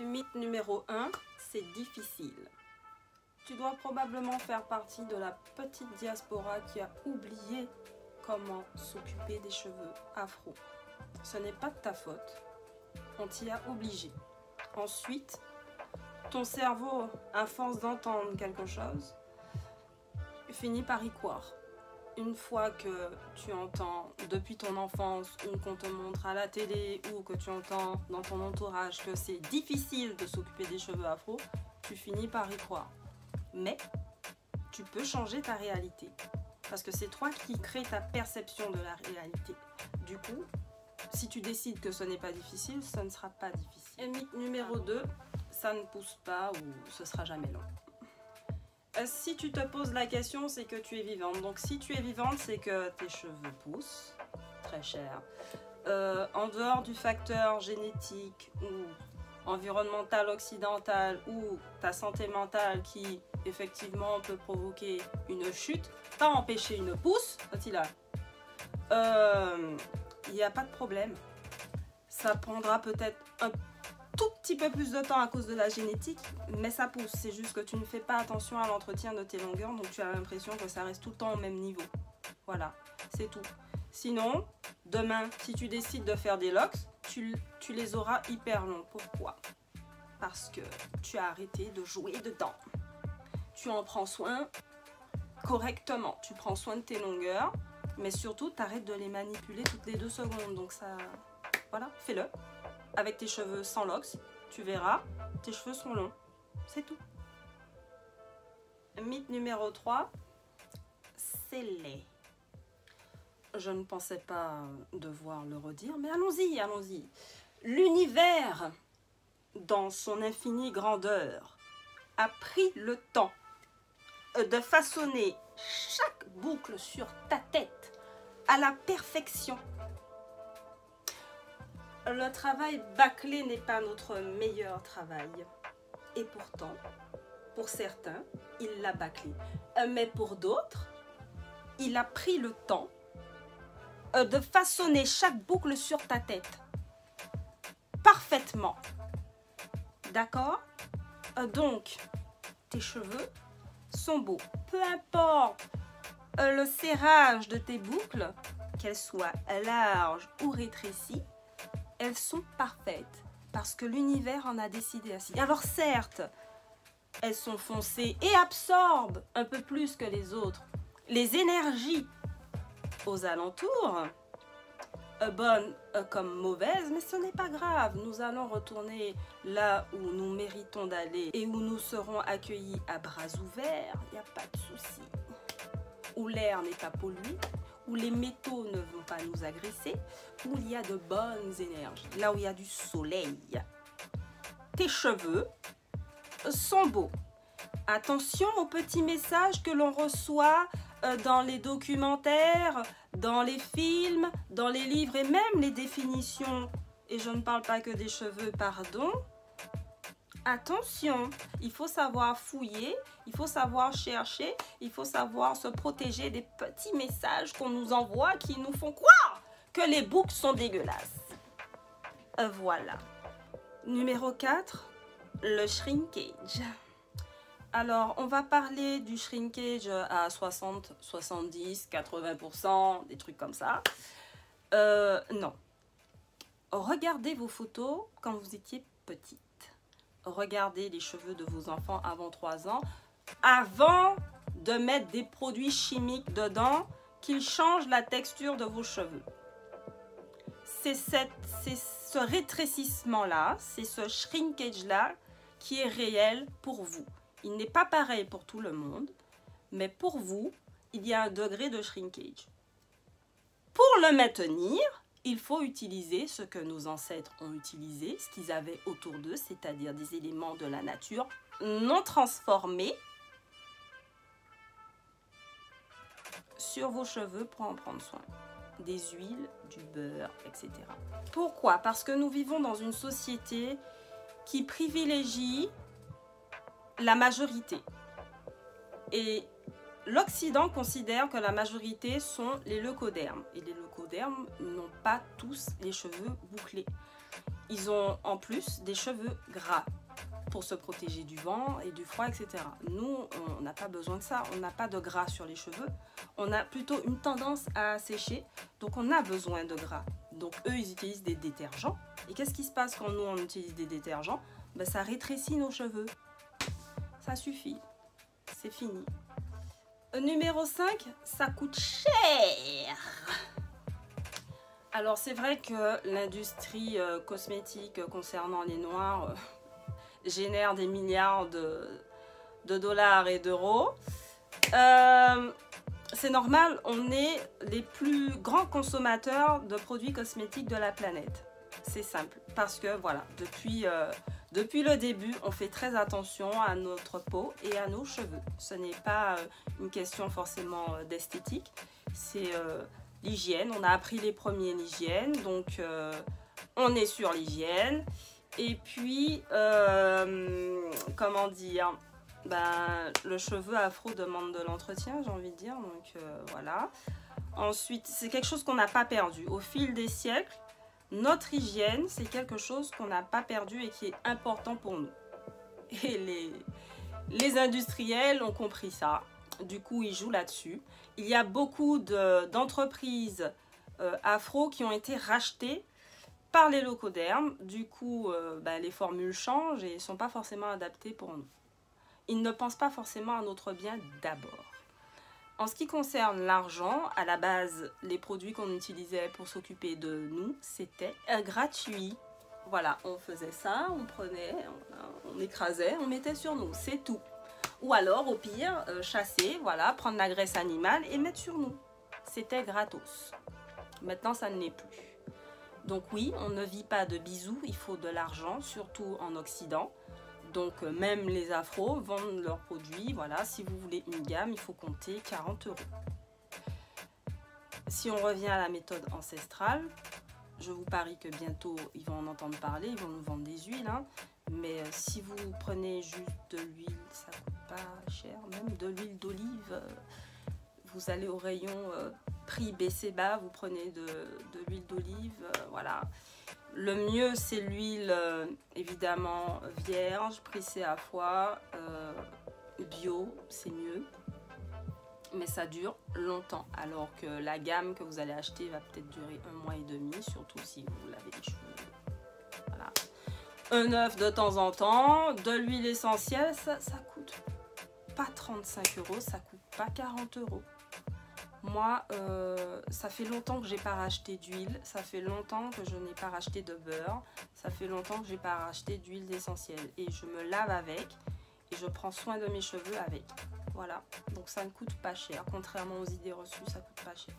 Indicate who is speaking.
Speaker 1: Mythe numéro 1, c'est difficile. Tu dois probablement faire partie de la petite diaspora qui a oublié comment s'occuper des cheveux afro. Ce n'est pas de ta faute, on t'y a obligé. Ensuite, ton cerveau, à force d'entendre quelque chose, finit par y croire. Une fois que tu entends depuis ton enfance ou qu'on te montre à la télé ou que tu entends dans ton entourage que c'est difficile de s'occuper des cheveux afro, tu finis par y croire. Mais tu peux changer ta réalité parce que c'est toi qui crée ta perception de la réalité. Du coup, si tu décides que ce n'est pas difficile, ce ne sera pas difficile. Et mythe numéro 2, ça ne pousse pas ou ce sera jamais long. Si tu te poses la question, c'est que tu es vivante. Donc si tu es vivante, c'est que tes cheveux poussent, très cher. En dehors du facteur génétique ou environnemental occidental ou ta santé mentale qui effectivement peut provoquer une chute, pas empêcher une pousse, il n'y a pas de problème. Ça prendra peut-être un tout petit peu plus de temps à cause de la génétique, mais ça pousse. C'est juste que tu ne fais pas attention à l'entretien de tes longueurs, donc tu as l'impression que ça reste tout le temps au même niveau. Voilà, c'est tout. Sinon, demain, si tu décides de faire des locks, tu les auras hyper longs. Pourquoi? Parce que tu as arrêté de jouer dedans. Tu en prends soin correctement. Tu prends soin de tes longueurs, mais surtout, tu arrêtes de les manipuler toutes les 2 secondes. Donc ça, voilà, fais-le. Avec tes cheveux sans locks, tu verras, tes cheveux sont longs. C'est tout. Mythe numéro 3, c'est laid. Je ne pensais pas devoir le redire, mais allons-y, allons-y. L'univers, dans son infinie grandeur, a pris le temps de façonner chaque boucle sur ta tête à la perfection. Le travail bâclé n'est pas notre meilleur travail. Et pourtant, pour certains, il l'a bâclé. Mais pour d'autres, il a pris le temps de façonner chaque boucle sur ta tête. Parfaitement. D'accord? Donc, tes cheveux sont beaux. Peu importe le serrage de tes boucles, qu'elles soient larges ou rétrécies, elles sont parfaites parce que l'univers en a décidé ainsi. Alors certes, elles sont foncées et absorbent un peu plus que les autres les énergies aux alentours, bonnes comme mauvaises, mais ce n'est pas grave. Nous allons retourner là où nous méritons d'aller et où nous serons accueillis à bras ouverts, il n'y a pas de souci. Où l'air n'est pas pollué, où les métaux ne vont pas nous agresser, où il y a de bonnes énergies, là où il y a du soleil. Tes cheveux sont beaux. Attention aux petits messages que l'on reçoit dans les documentaires, dans les films, dans les livres et même les définitions. Et je ne parle pas que des cheveux, pardon. Attention, il faut savoir fouiller, il faut savoir chercher, il faut savoir se protéger des petits messages qu'on nous envoie qui nous font croire que les boucles sont dégueulasses. Voilà. Numéro 4, le shrinkage. Alors, on va parler du shrinkage à 60, 70, 80%, des trucs comme ça. Non. Regardez vos photos quand vous étiez petite. Regardez les cheveux de vos enfants avant 3 ans, avant de mettre des produits chimiques dedans qui changent la texture de vos cheveux. C'est ce rétrécissement-là, c'est ce shrinkage-là qui est réel pour vous. Il n'est pas pareil pour tout le monde, mais pour vous, il y a un degré de shrinkage. Pour le maintenir, il faut utiliser ce que nos ancêtres ont utilisé, ce qu'ils avaient autour d'eux, c'est-à-dire des éléments de la nature non transformés sur vos cheveux pour en prendre soin. Des huiles, du beurre, etc. Pourquoi? Parce que nous vivons dans une société qui privilégie la majorité. Et l'Occident considère que la majorité sont les leucodermes. Et les leucodermes n'ont pas tous les cheveux bouclés. ils ont en plus des cheveux gras pour se protéger du vent et du froid, etc. Nous, on n'a pas besoin de ça, on n'a pas de gras sur les cheveux, on a plutôt une tendance à sécher, donc on a besoin de gras. Donc eux, ils utilisent des détergents. Et qu'est-ce qui se passe quand nous, on utilise des détergents? Ben, ça rétrécit nos cheveux. Ça suffit, c'est fini. Numéro 5, ça coûte cher. Alors c'est vrai que l'industrie cosmétique concernant les noirs génère des milliards de dollars et d'euros. C'est normal, on est les plus grands consommateurs de produits cosmétiques de la planète. C'est simple, parce que voilà, depuis le début, on fait très attention à notre peau et à nos cheveux. Ce n'est pas une question forcément d'esthétique, c'est l'hygiène. On a appris les premiers l'hygiène, donc on est sur l'hygiène. Et puis, comment dire, ben, le cheveu afro demande de l'entretien, j'ai envie de dire, donc voilà. Ensuite, c'est quelque chose qu'on n'a pas perdu. Au fil des siècles, notre hygiène, c'est quelque chose qu'on n'a pas perdu et qui est important pour nous. Et les industriels ont compris ça. Du coup, ils jouent là-dessus. Il y a beaucoup d'entreprises afro qui ont été rachetées par les locaux dermes. Du coup, les formules changent et ne sont pas forcément adaptées pour nous. Ils ne pensent pas forcément à notre bien d'abord. En ce qui concerne l'argent, à la base, les produits qu'on utilisait pour s'occuper de nous, c'était gratuit. Voilà, on faisait ça, on prenait, on écrasait, on mettait sur nous, c'est tout. Ou alors, au pire, chasser, voilà, prendre la graisse animale et mettre sur nous. C'était gratos. Maintenant, ça ne l'est plus. Donc oui, on ne vit pas de bisous, il faut de l'argent, surtout en Occident. Donc même les afros vendent leurs produits. Voilà, si vous voulez une gamme, il faut compter 40 €. Si on revient à la méthode ancestrale, je vous parie que bientôt ils vont en entendre parler, ils vont nous vendre des huiles. Hein. Mais si vous prenez juste de l'huile, ça coûte pas cher. Même de l'huile d'olive, vous allez au rayon prix baissé bas, vous prenez de l'huile d'olive, voilà. Le mieux, c'est l'huile, évidemment, vierge, pressée à foie, bio, c'est mieux. Mais ça dure longtemps, alors que la gamme que vous allez acheter va peut-être durer 1 mois et demi, surtout si vous lavez les cheveux. Voilà. Un œuf de temps en temps, de l'huile essentielle, ça coûte pas 35 €, ça coûte pas 40 €. Moi, ça fait longtemps que j'ai pas racheté d'huile, ça fait longtemps que je n'ai pas racheté de beurre, ça fait longtemps que j'ai pas racheté d'huile essentielle et je me lave avec et je prends soin de mes cheveux avec. Voilà, donc ça ne coûte pas cher, contrairement aux idées reçues, ça coûte pas cher.